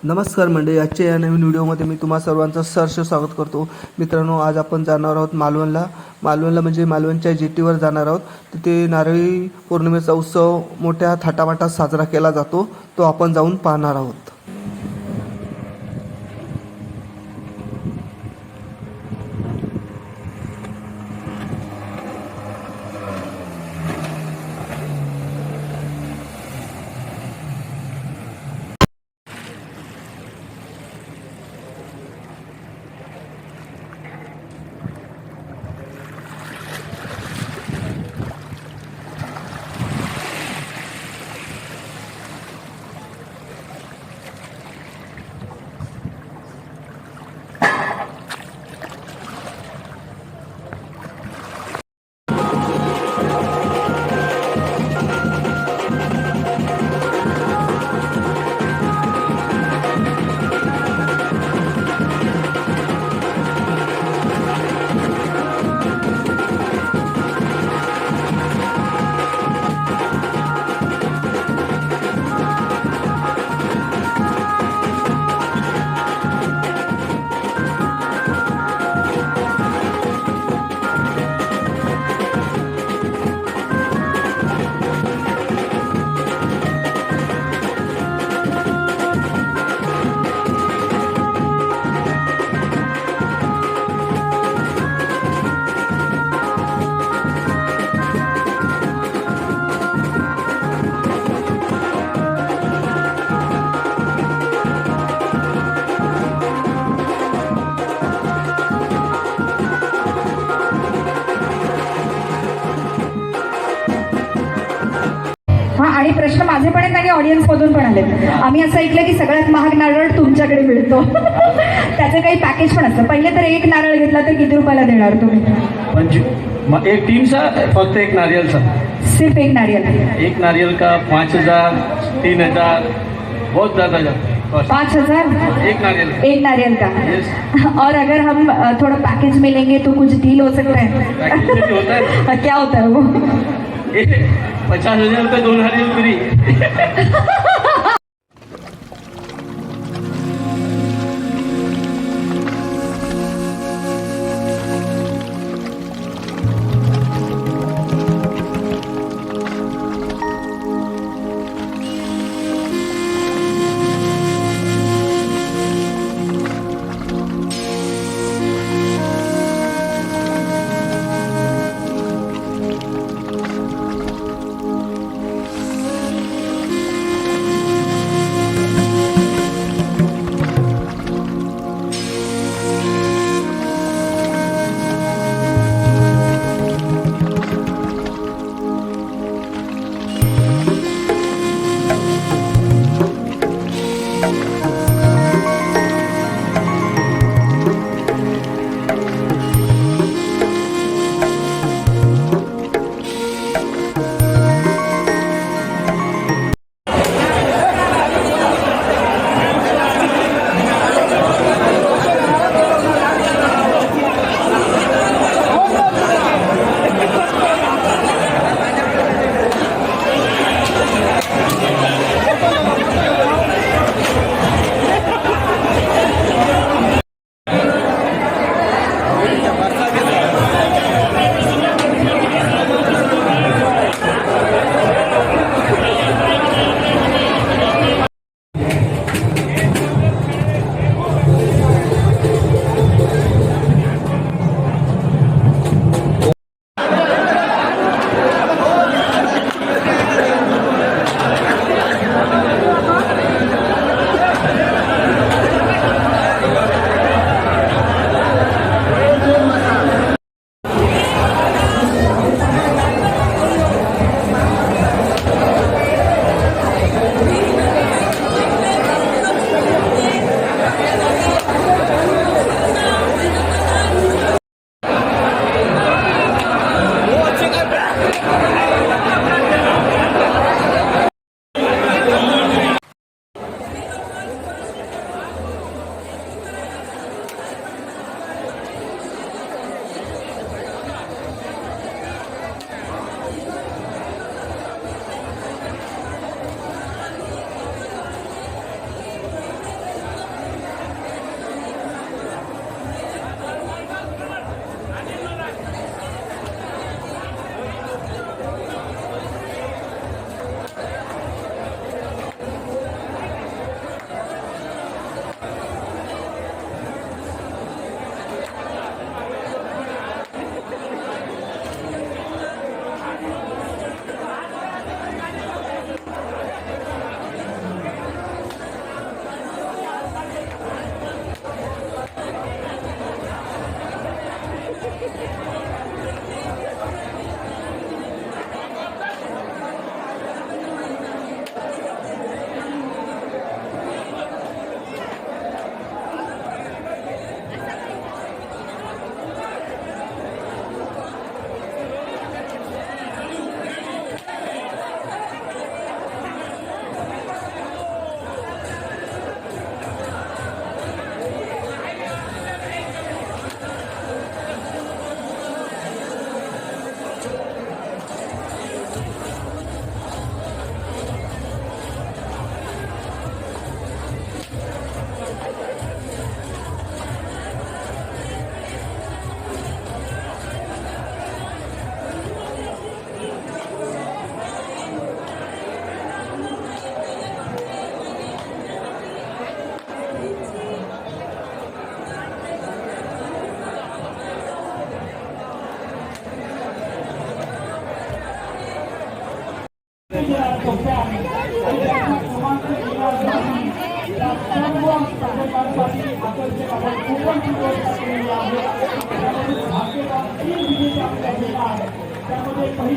नमस्कार मंडळी, आजच्या या नवीन व्हिडिओमध्ये मी तुम्हा सर्वांचं सहर्ष स्वागत करतो. मित्रांनो, आज आपण जाणार आहोत मालवणला म्हणजे मालवणच्या जेटीवर जाणार आहोत. तिथे नारळी पौर्णिमेचा उत्सव मोठ्या थाटामाटात साजरा केला जातो. तो आपण जाऊन पाहणार आहोत. आणि प्रश्न माझे पण आहेत आणि ऑडियन्स मधून पण आले. आम्ही असं ऐकलं की सगळ्यात महाग नारळ तुमच्याकडे मिळतो. त्याचं काही पॅकेज पण असतं. पहिले तर एक नारळ घेतला तर किती रुपयाला देणार तुम्ही? एक टीमचा फक्त एक नारियल सिर्फ एक नारियल? एक नारियल का 5,000 3,000 बहुत ज्यादा जाता. 5,000 एक नारियल का? और अगर हम थोड़ा पैकेज में लेंगे तो कुछ डील हो सकता है? होता है. क्या होता है वो? 50,000 रुपये 2 नारियल फ्री.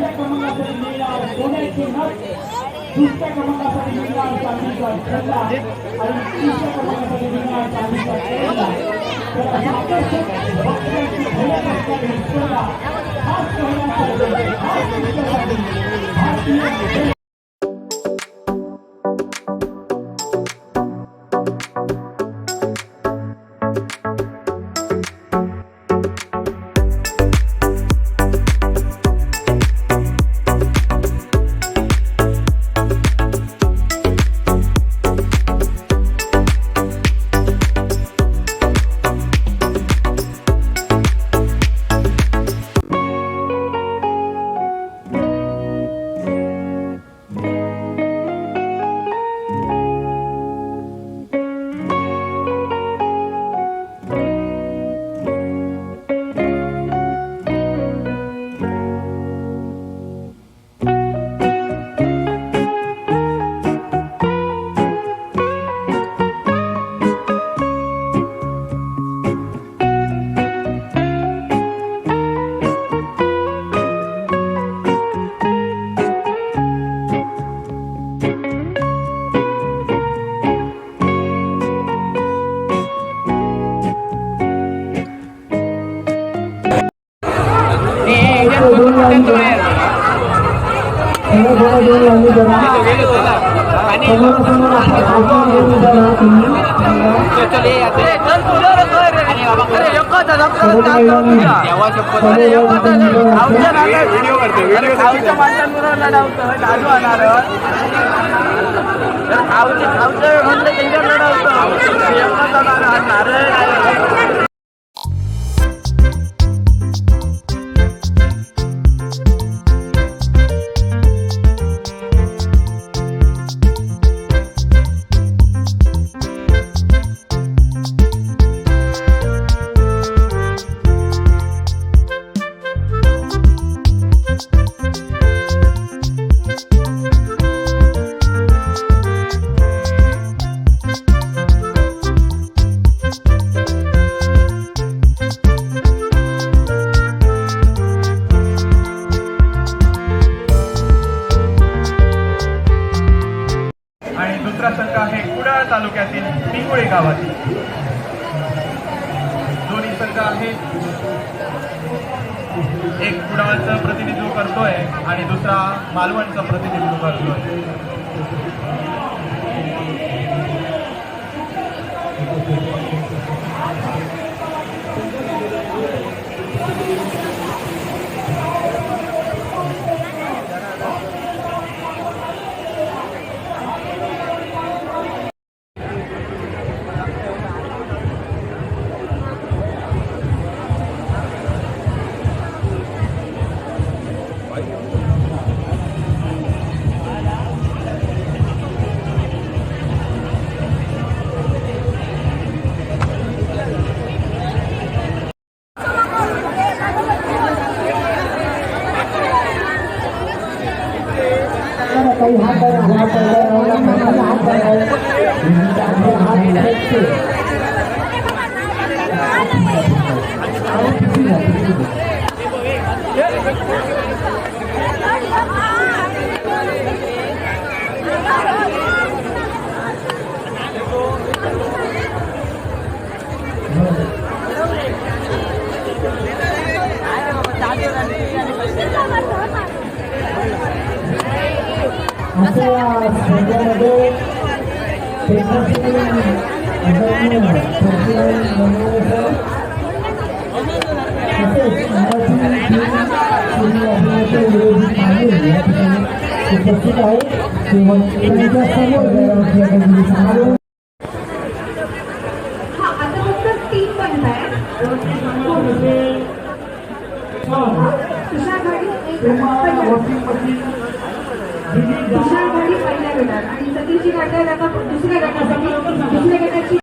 पहिल्या क्रमांकासाठी मिळणार सोन्याचे नथ, दुसऱ्या क्रमांकासाठी मिळणार चांदीचा छल्ला आणि तिसऱ्या क्रमांकासाठी मिळणार चांदीचा तिरंगा. तर अशा आकर्षक बक्षिसांची भरत असणारी स्पर्धा खास महिलांसाठी, खास तुमच्यासाठी भारतीय तालुक्यातील पिंगुळे गावातील दोन्ही संघ आहेत. एक कुडाळचं प्रतिनिधित्व करतोय आणि दुसरा मालवणचं प्रतिनिधित्व करतोय. तुषारगाडी पहिल्या गटात आणि सतीशची गाड्या दुसऱ्या गटासाठी दुसऱ्या गटाची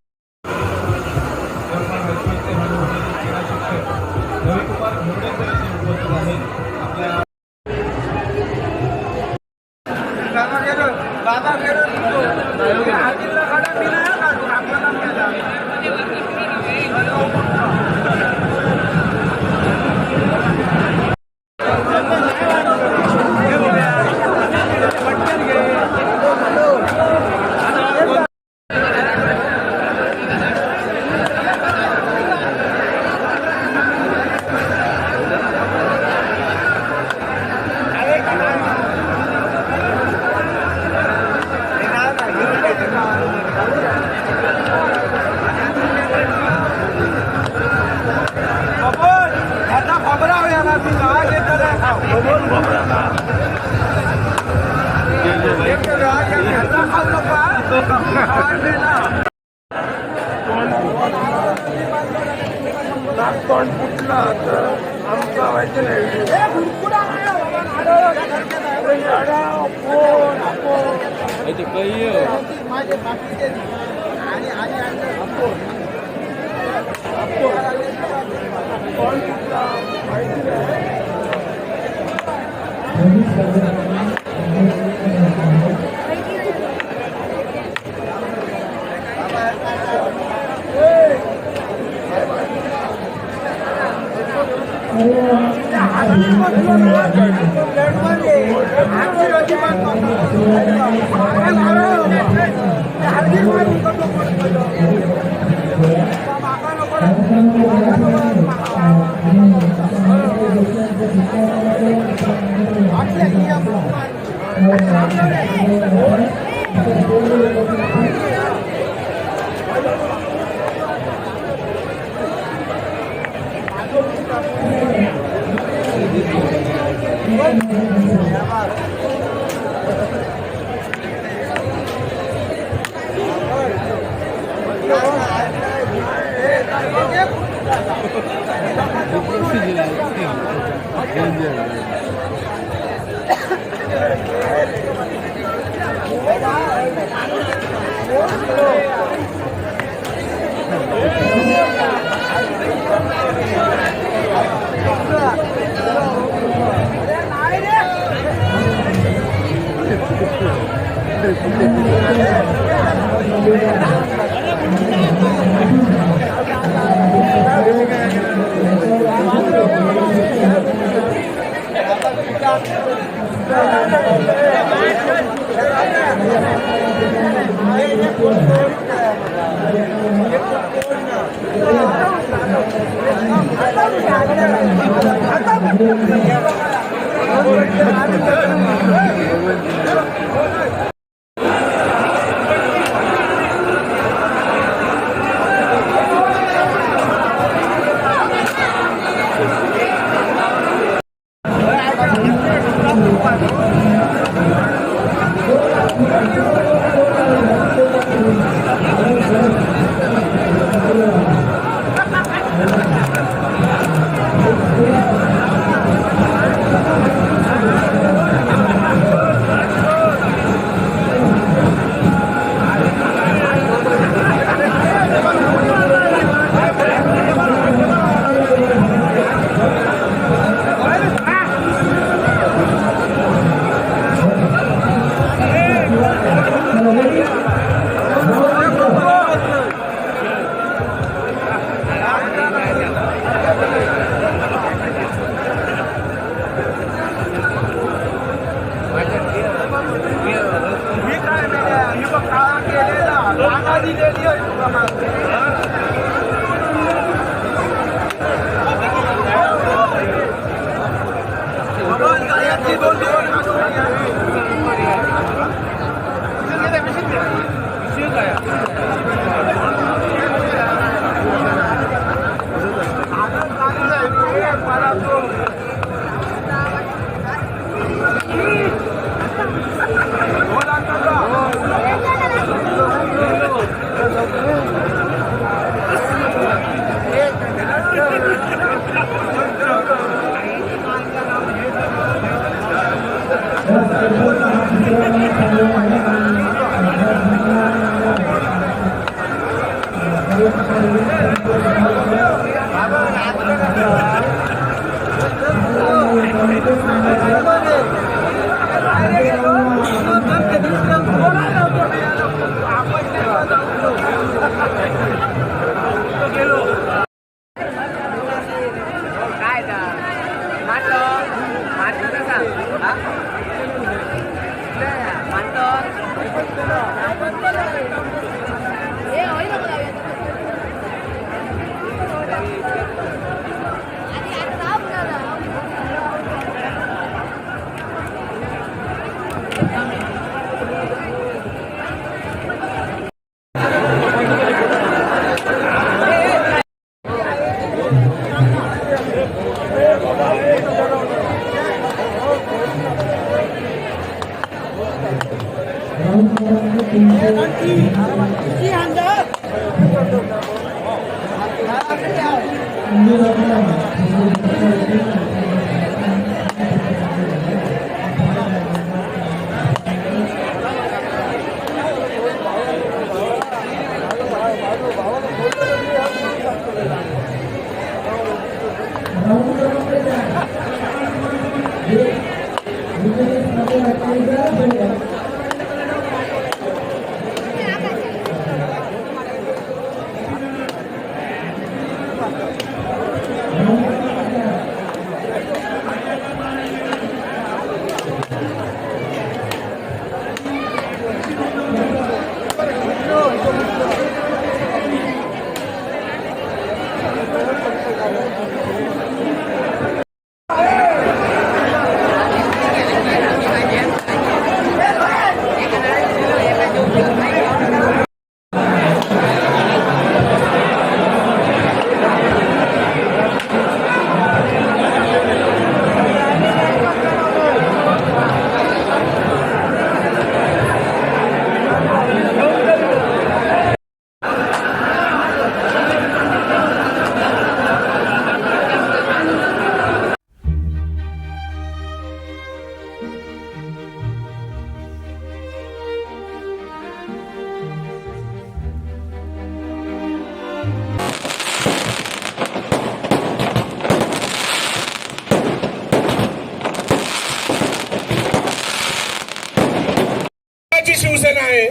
शिवसेना आहे.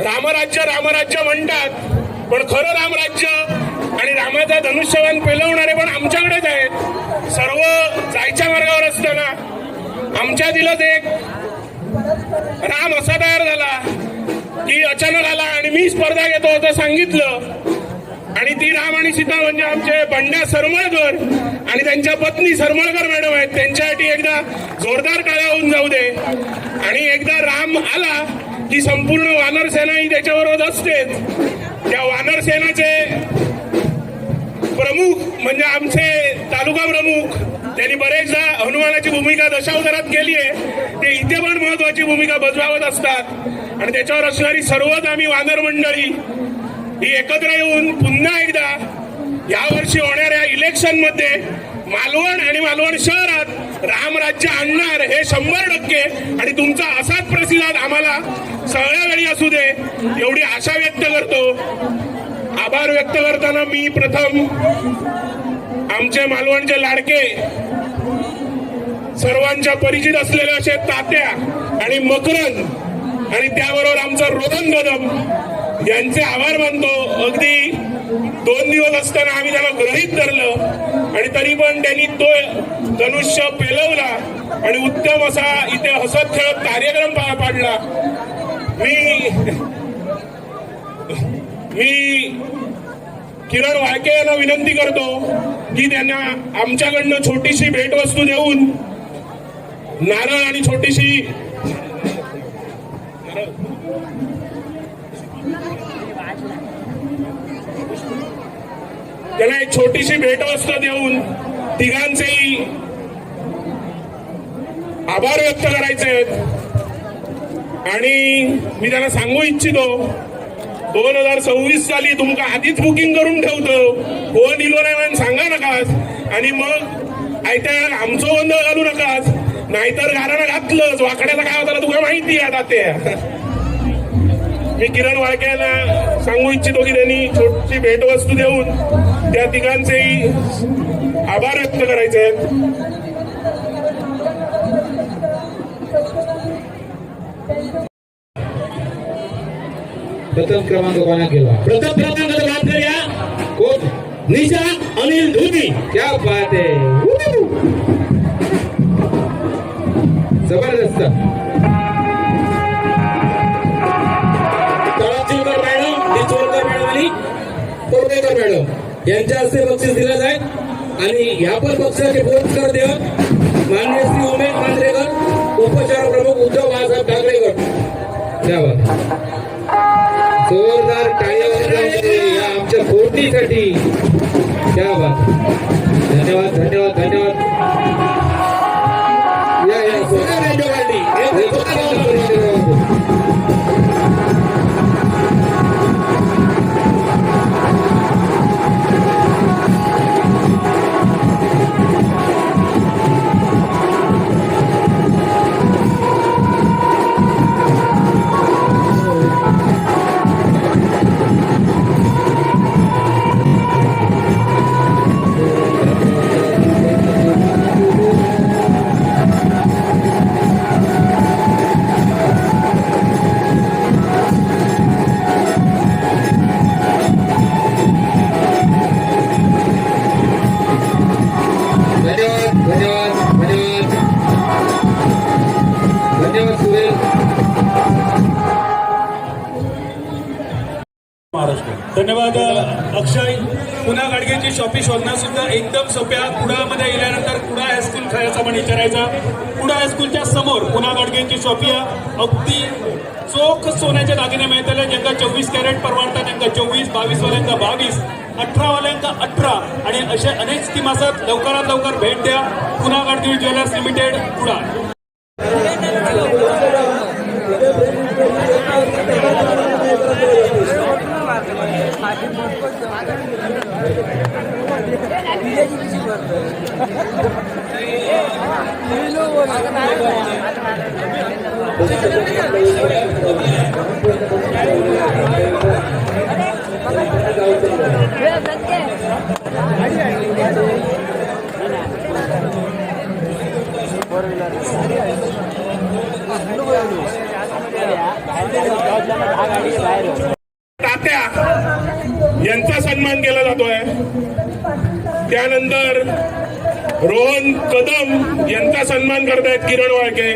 रामराज्य रामराज्य म्हणतात, पण खरं रामराज्य आणि रामाचा धनुष्यबाण पेलवणारे पण आमच्याकडेच आहेत. सर्व जायच्या मार्गावर असताना आमच्या दिलच एक राम असा तयार झाला की अचानक आला आणि मी स्पर्धा घेतो असं सांगितलं. आणि ती राम आणि सीता म्हणजे आमचे बंड्या सरमळकर आणि त्यांच्या पत्नी सरमळकर मॅडम आहेत. त्यांच्यासाठी एकदा जोरदार टाळ्या होऊन जाऊ दे. आणि एकदा राम आला की संपूर्ण वानर सेना ही त्याच्याबरोबर असतेच. त्या वानर सेनेचे प्रमुख म्हणजे आमचे तालुका प्रमुख, त्यांनी बरेचदा हनुमानाची भूमिका दशावतारात केली आहे. ते इथे पण महत्वाची भूमिका बजावत असतात. आणि त्याच्यावर असणारी सर्वच आम्ही वानर मंडळी ही एकत्र येऊन पुन्हा एकदा यावर्षी होणाऱ्या इलेक्शन मध्ये मालवण आणि मालवण शहरात रामराज्य आणणार हे 100%. आणि तुमचा असाच प्रतिसाद आम्हाला सगळ्या वेळी असू दे एवढी आशा व्यक्त करतो. आभार व्यक्त करताना मी प्रथम आमचे मालवणचे लाडके सर्वांच्या परिचित असलेले असे तात्या आणि मकरंद आणि त्याबरोबर आमचा रोहन कदम यांचे आभार मानतो. अगदी 2 दिवस असताना आम्ही त्याला गृहीत धरलं आणि तरी पण त्यांनी तो धनुष्य पेलवला आणि उत्तम असा इथे हसत खेळत कार्यक्रम पार पाडला. मी किरण वाळके यांना विनंती करतो की त्यांना आमच्याकडनं छोटीशी भेटवस्तू देऊन नारळ आणि छोटीशी त्याला एक छोटीशी भेटवस्तू देऊन तिघांचेही आभार व्यक्त करायचे आहेत. आणि मी त्यांना सांगू इच्छितो 2026 साली तुमका आधीच बुकिंग करून ठेवतो. फोन दिलो नाही म्हणून सांगा नकास आणि मग आयत्या आमचं गोंधळ घालू नकास. नाहीतर गारानं घातलंच वाकड्याला काय होता तुला माहिती आहे. आता ते मी किरण वाळके यांना सांगू इच्छितो की त्यांनी छोटी भेटवस्तू देऊन त्या तिघांचेही आभार व्यक्त करायचे आहेत. प्रथम क्रमांक कोणा केला? प्रथम क्रमांकाचा बात करूया. कोण? निशा अनिल धुनी. क्या बात है, जबरदस्त. तळाचीकर मॅडम, डिचोलकर मॅडम आणि तोरडेकर मॅडम यांच्या हस्ते बक्षीस दिलं जाईल. आणि या पण पक्षाचे पुरस्कार देत माननीय श्री उमेश मांजरेकर, उपचार प्रमुख उद्धव बाळासाहेब ठाकरेकर. क्या बात, जोरदार टाळ्या या आमच्या फोडणीसाठी. क्या बात, धन्यवाद धन्यवाद धन्यवाद. या सोन्या रेडिओ गाडी धन्यवाद अक्षय. पुन्हा गाडगेची शॉपी शोधणं सुद्धा एकदम सोप्या. कुडामध्ये गेल्यानंतर कुडा हायस्कूल खायचा पण विचारायचा. कुडा हायस्कूलच्या समोर पुन्हा गाडगेची शॉपी आहे. अगदी चोख सोन्याचे दागिने मिळतले. ज्यांका 24 कॅरेट परवडतात त्यांना 24, 22 वाल्यांका 22, 18 वाल्यांका 18 आणि असे अनेक स्कीम असतात. लवकरात लवकर भेट द्या. पुन्हा गाडगे ज्वेलर्स लिमिटेड कुडा. तात्या यांचा सन्मान केला जातोय. त्यानंतर रोहन कदम यांचा सन्मान करतायत किरण वाळके.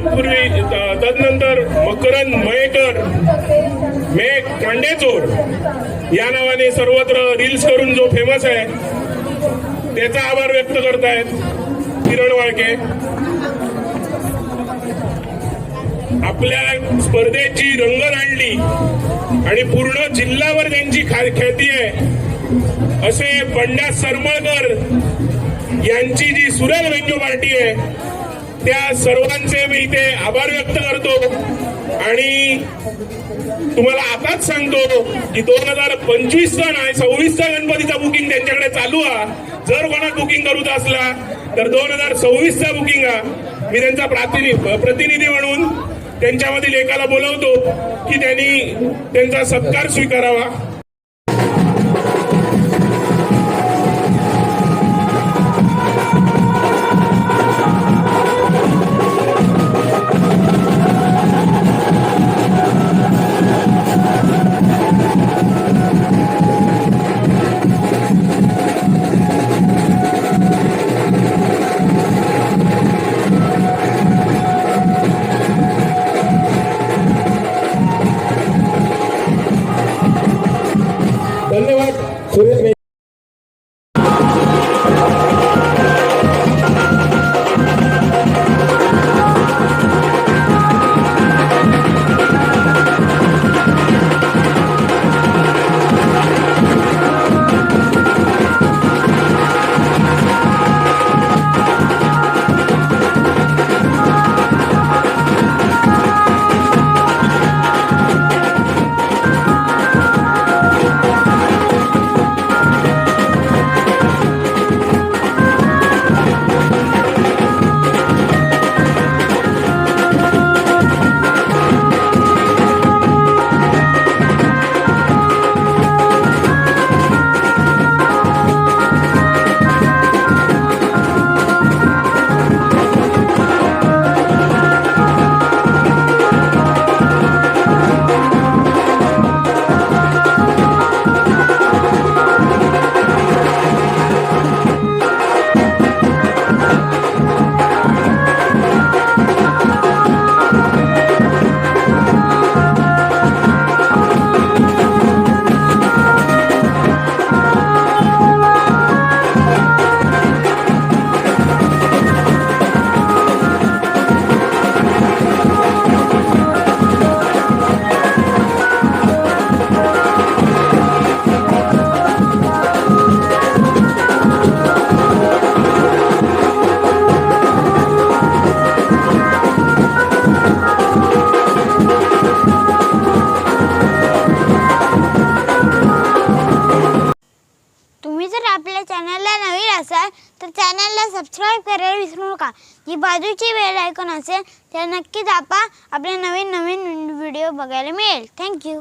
पुढील तदनंतर मकरंद मयेकर, मेघ कांडेचोर या नावाने सर्वत्र रील्स करून जो फेमस आहे त्याचा आभार व्यक्त करतायत किरण वाळके. आपल्या स्पर्धेची रंगत आणली आणि पूर्ण जिल्ह्यावर त्यांची ख्याती आहे असे बंडा सरमळकर यांची जी सुरेल वेंजो पार्टी आहे त्या सर्वांचे मी इथे आभार व्यक्त करतो. आणि तुम्हाला आताच सांगतो की 2025चा नाही 26चा गणपतीचा बुकिंग त्यांच्याकडे चालू आहे. जर कोणाला बुकिंग करूच असला तर 2026चा बुकिंग आहे. मी त्यांचा प्रतिनिधी म्हणून त्यांच्यामधील एकाला बोलवतो की त्यांनी त्यांचा सत्कार स्वीकारावा. धन्यवाद सुरेश. तर चॅनलला सबस्क्राईब करायला विसरू नका. जी बाजूची बेल आयकॉन असेल त्याला नक्की दाबा. आपले नवीन नवीन व्हिडिओ बघायला मिळेल. थँक्यू.